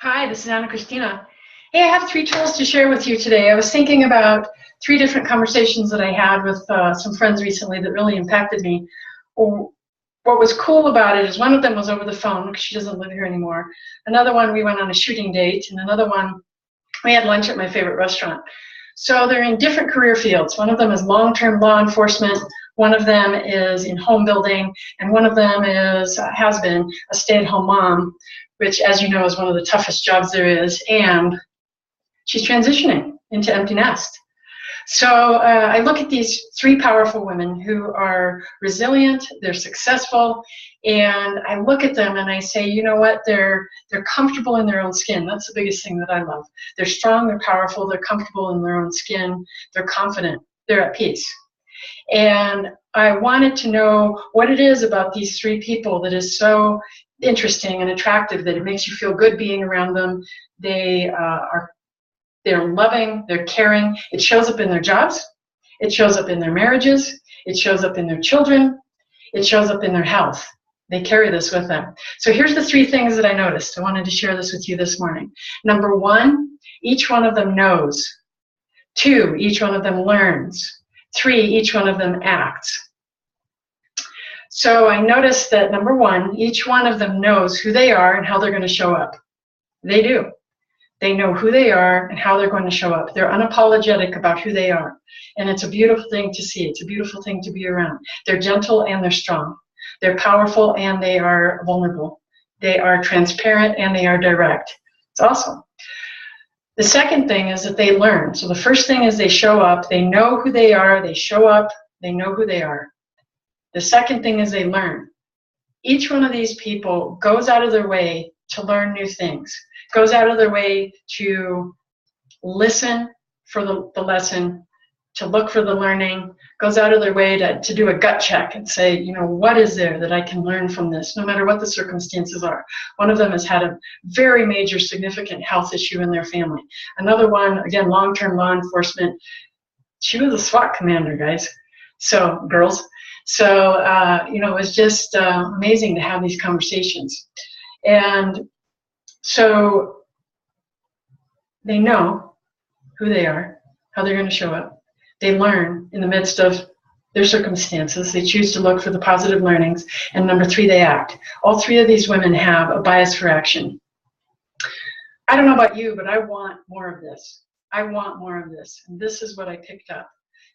Hi, this is Ana-Christina. Hey, I have 3 tools to share with you today. I was thinking about 3 different conversations that I had with some friends recently that really impacted me. What was cool about it is one of them was over the phone because she doesn't live here anymore. Another one, we went on a shooting date, and another one, we had lunch at my favorite restaurant. So they're in different career fields. One of them is long-term law enforcement, one of them is in home building, and one of them has been a stay-at-home mom, which, as you know, is one of the toughest jobs there is, and she's transitioning into empty nest. So I look at these 3 powerful women who are resilient, they're successful, and I look at them and I say, you know what, they're comfortable in their own skin. That's the biggest thing that I love. They're strong, they're powerful, they're comfortable in their own skin, they're confident, they're at peace. And I wanted to know what it is about these 3 people that is so interesting and attractive that it makes you feel good being around them. They're loving, they're caring. It shows up in their jobs, it shows up in their marriages, it shows up in their children, it shows up in their health. They carry this with them. So here's the 3 things that I noticed. I wanted to share this with you this morning. Number 1, each one of them knows. 2, each one of them learns. 3, each one of them acts. So I noticed that number 1, each one of them knows who they are and how they're going to show up. They do. They know who they are and how they're going to show up. They're unapologetic about who they are. And it's a beautiful thing to see. It's a beautiful thing to be around. They're gentle and they're strong. They're powerful and they are vulnerable. They are transparent and they are direct. It's awesome. The second thing is that they learn. So the first thing is they show up. They know who they are. They show up. They know who they are. The second thing is they learn. Each one of these people goes out of their way to learn new things, goes out of their way to listen for the lesson, to look for the learning, goes out of their way to do a gut check and say, you know, what is there that I can learn from this, no matter what the circumstances are. One of them has had a very major significant health issue in their family. Another one, again, long-term law enforcement. She was a SWAT commander, guys. So, girls. So, you know, it was just amazing to have these conversations. And so they know who they are, how they're going to show up. They learn in the midst of their circumstances. They choose to look for the positive learnings. And number 3, they act. All 3 of these women have a bias for action. I don't know about you, but I want more of this. I want more of this. And this is what I picked up.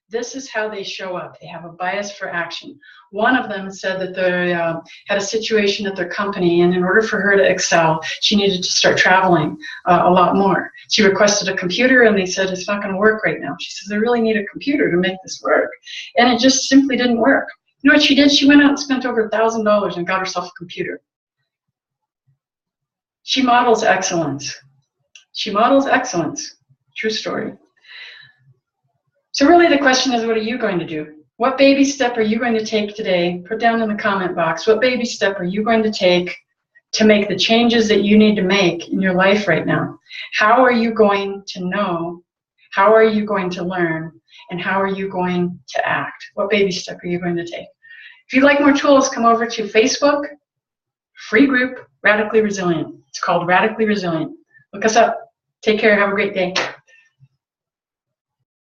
This is how they show up. They have a bias for action. One of them said that they had a situation at their company, and in order for her to excel, she needed to start traveling a lot more. She requested a computer, and they said, it's not going to work right now. She says, I really need a computer to make this work. And it just simply didn't work. You know what she did? She went out and spent over $1,000 and got herself a computer. She models excellence. She models excellence. True story. So really the question is, what are you going to do? What baby step are you going to take today? Put down in the comment box, what baby step are you going to take to make the changes that you need to make in your life right now? How are you going to know? How are you going to learn? And how are you going to act? What baby step are you going to take? If you'd like more tools, come over to Facebook, free group, Radically Resilient. It's called Radically Resilient. Look us up. Take care. Have a great day.